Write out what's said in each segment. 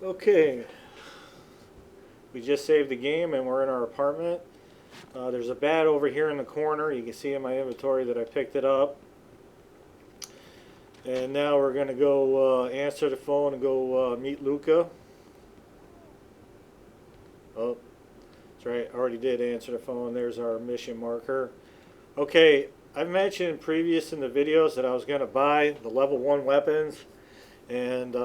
Okay, we just saved the game and we're in our apartment. There's a bat over here in the corner. You can see in my inventory that I picked it up. And now we're going to go answer the phone and go meet Luca. Oh, that's right. I already did answer the phone. There's our mission marker. Okay, I've mentioned previous in the videos that I was going to buy the level 1 weapons. And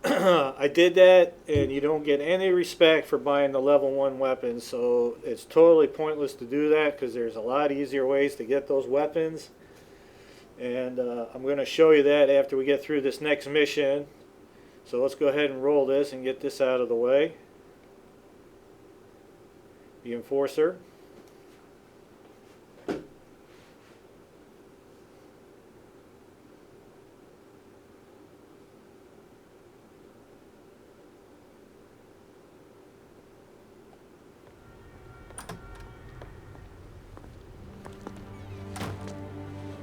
I did that, and you don't get any respect for buying the level 1 weapons, so it's totally pointless to do that because there's a lot easier ways to get those weapons. And I'm going to show you that after we get through this next mission. So let's go ahead and roll this and get this out of the way. The Enforcer.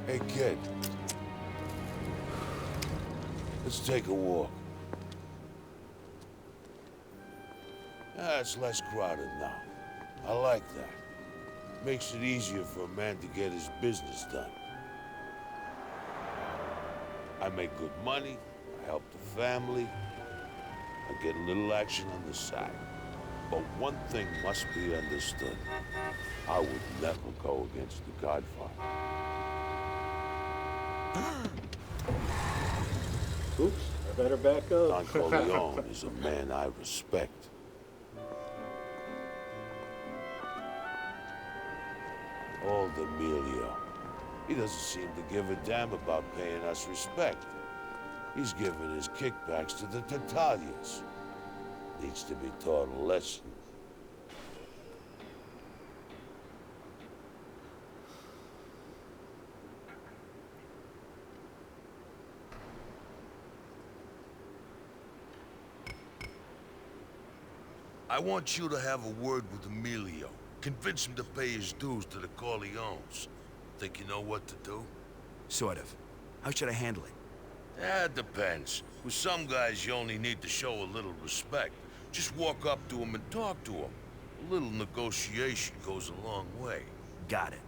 Hey, kid. Let's take a walk. It's less crowded now. I like that. Makes it easier for a man to get his business done. I make good money, I help the family, I get a little action on the side. But one thing must be understood. I would never go against the Godfather. Oops, I better back up. Don Corleone is a man I respect. Old Emilio. He doesn't seem to give a damn about paying us respect. He's giving his kickbacks to the Tatalias. Needs to be taught a lesson. I want you to have a word with Emilio. Convince him to pay his dues to the Corleones. Think you know what to do? Sort of. How should I handle it? It depends. With some guys, you only need to show a little respect. Just walk up to him and talk to him. A little negotiation goes a long way. Got it.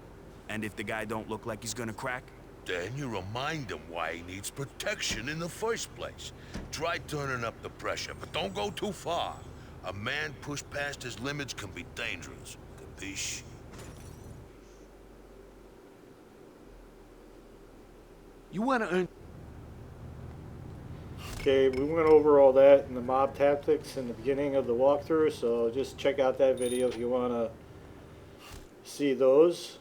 And if the guy don't look like he's gonna crack? Then you remind him why he needs protection in the first place. Try turning up the pressure, but don't go too far. A man pushed past his limits can be dangerous. Capiche? You want to earn... Okay, we went over all that in the mob tactics in the beginning of the walkthrough, so just check out that video if you want to see those.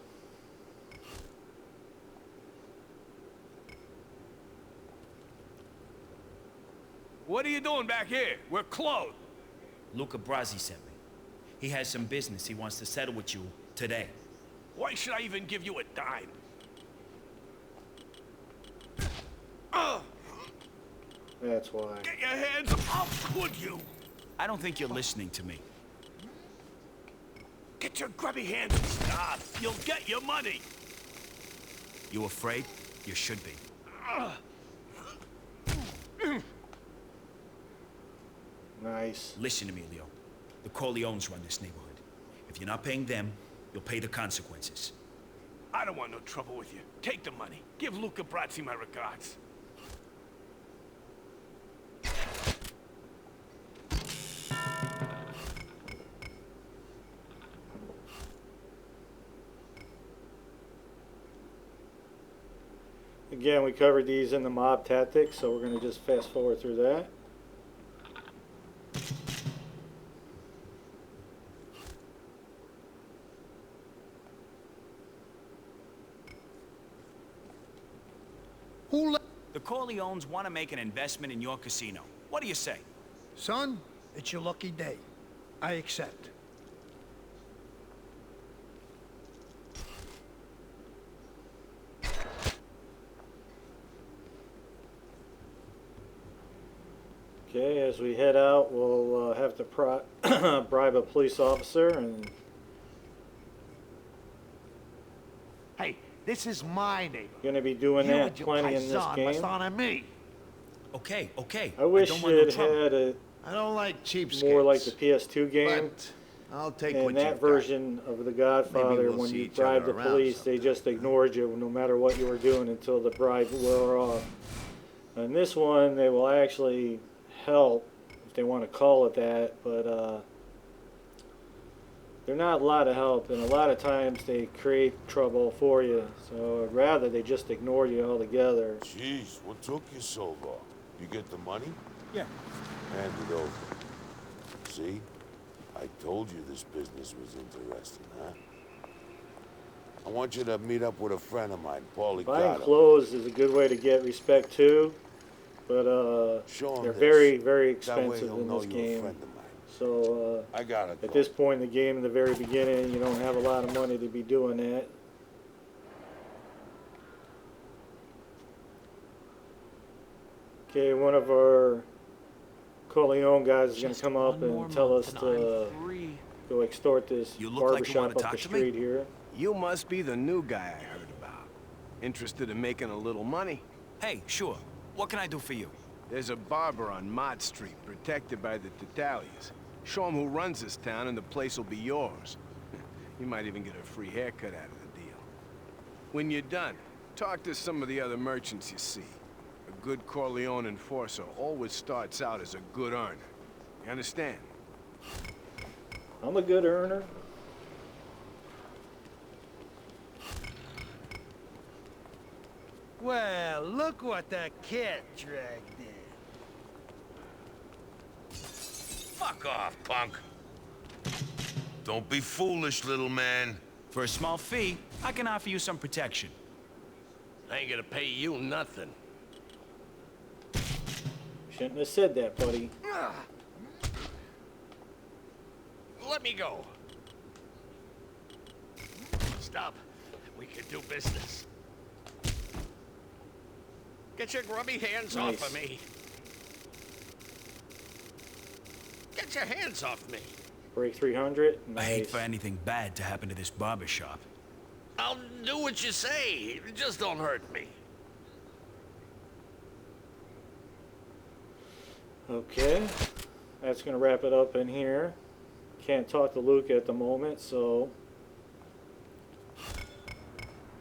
What are you doing back here? We're closed. Luca Brasi sent me. He has some business he wants to settle with you today. Why should I even give you a dime? That's why. Get your hands off, would you? I don't think you're listening to me. Get your grubby hands and stop. You'll get your money. You afraid? You should be. Nice. Listen, Emilio. The Corleones run this neighborhood. If you're not paying them, you'll pay the consequences. I don't want no trouble with you. Take the money. Give Luca Brasi my regards. Again, we covered these in the mob tactics, so we're going to just fast forward through that. The Corleones want to make an investment in your casino. What do you say? Son, it's your lucky day. I accept. Okay, as we head out, we'll have to bribe a police officer, and Hey, this is my neighborhood. going to be doing You that and your plenty in this paisan must game. honor me. Okay, okay. I wish don't want no it trouble. had a I don't like cheapskates. more like the PS2 game. But I'll take And what that you've version of the Godfather, we'll when see you each bribed other the around police, they sometime, just huh? ignored you no matter what you were doing until the bribe wore off. And this one, they will actually help, if they want to call it that, but they're not a lot of help, and a lot of times they create trouble for you. So I'd rather they just ignore you altogether. Jeez, what took you so long? You get the money? Yeah. Hand it over. See? I told you this business was interesting, huh? I want you to meet up with a friend of mine, Paulie Buying Gatto. clothes is a good way to get respect too, but Show him they're this. very, very That way expensive he'll in know this you're a game. friend of mine. So I gotta go. at this point in the game, in the very beginning, you don't have a lot of money to be doing that. Okay, one of our Corleone guys is going to come up and tell us to go extort this You look like you wanna barbershop up talk the to me? street here. You must be the new guy I heard about. Interested in making a little money? Hey, sure. What can I do for you? There's a barber on Mott Street, protected by the Tatalias. Show him who runs this town and the place will be yours. You might even get a free haircut out of the deal. When you're done, talk to some of the other merchants you see. A good Corleone enforcer always starts out as a good earner. You understand? I'm a good earner. Well, look what the cat dragged in. Fuck off, punk. Don't be foolish, little man. For a small fee, I can offer you some protection. I ain't gonna pay you nothing. Shouldn't have said that, buddy. Let me go. Stop. We can do business. Get your grubby hands off of me. Get your hands off me. Break 300. I hate Nice. for anything bad to happen to this barber shop. I'll do what you say. Just don't hurt me. Okay, that's going to wrap it up in here. Can't talk to Luke at the moment, so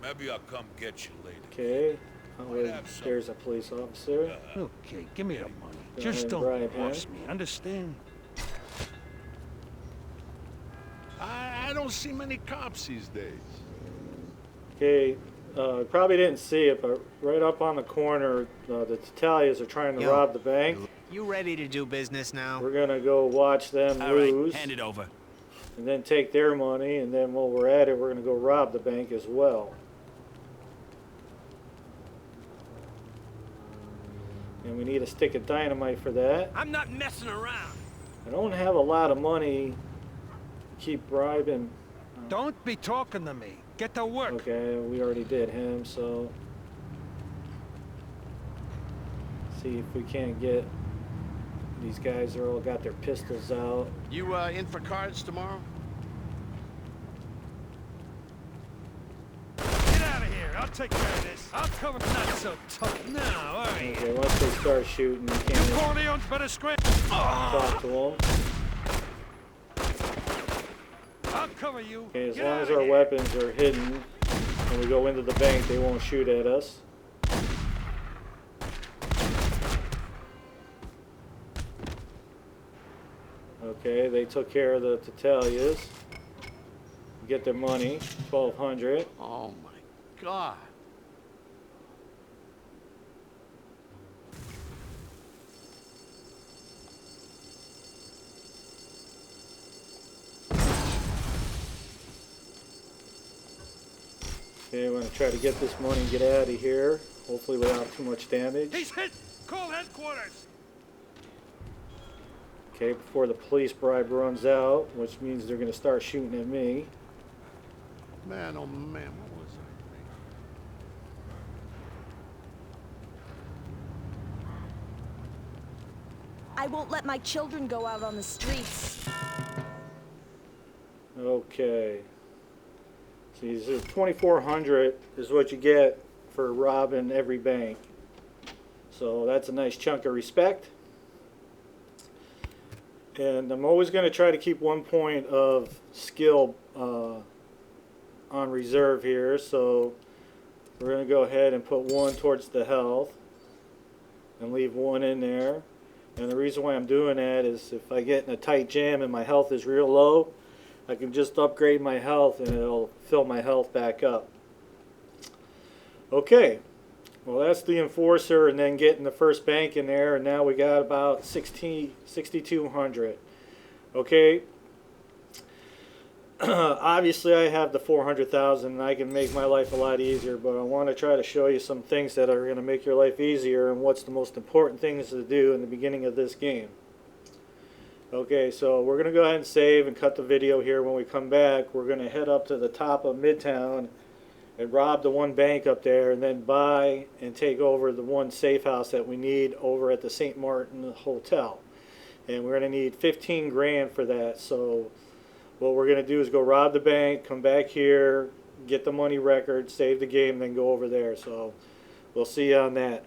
Maybe I'll come get you later. okay. Might have some. There's a police officer. Okay, give me the money. Go Just ahead, don't bribe him. force me, understand? I don't see many cops these days. Okay, probably didn't see it, but right up on the corner, the Tatalias are trying to Yo. rob the bank. You ready to do business now? We're gonna go watch them All right, lose, hand it over. and then take their money, and then while we're at it, we're gonna go rob the bank as well. And we need a stick of dynamite for that. I'm not messing around. I don't have a lot of money to keep bribing. Don't be talking to me. Get to work. Okay, we already did him, so see if we can't get these guys are all got their pistols out. You in for cards tomorrow? Get out of here. I'll take care of this. I'll cover. Not so tough now, all right. Okay, once they start shooting, you can't Corleone's better scram. talk to them. I'll cover you. Okay, as Get long out as of our here. weapons are hidden and we go into the bank, they won't shoot at us. Okay, they took care of the Tatalias. Get their money, 1,200. Oh my God. Okay, we're gonna try to get this money and get out of here. Hopefully without too much damage. He's hit. Call headquarters. Okay, before the police bribe runs out, which means they're gonna start shooting at me. Man, oh man, what was I thinking? I won't let my children go out on the streets. Okay. See, so 2,400 is what you get for robbing every bank. So that's a nice chunk of respect. And I'm always going to try to keep 1 point of skill on reserve here. So we're going to go ahead and put 1 towards the health and leave 1 in there. And the reason why I'm doing that is if I get in a tight jam and my health is real low, I can just upgrade my health and it'll fill my health back up. Okay, well that's the enforcer, and then getting the first bank in there, and now we got about 6,200. Okay, obviously I have the 400,000 and I can make my life a lot easier, but I want to try to show you some things that are going to make your life easier and what's the most important things to do in the beginning of this game. Okay, so we're going to go ahead and save and cut the video here. When we come back, we're going to head up to the top of Midtown and rob the 1 bank up there, and then buy and take over the 1 safe house that we need over at the St. Martin Hotel. And we're going to need 15 grand for that. So what we're going to do is go rob the bank, come back here, get the money record, save the game, then go over there. So we'll see you on that.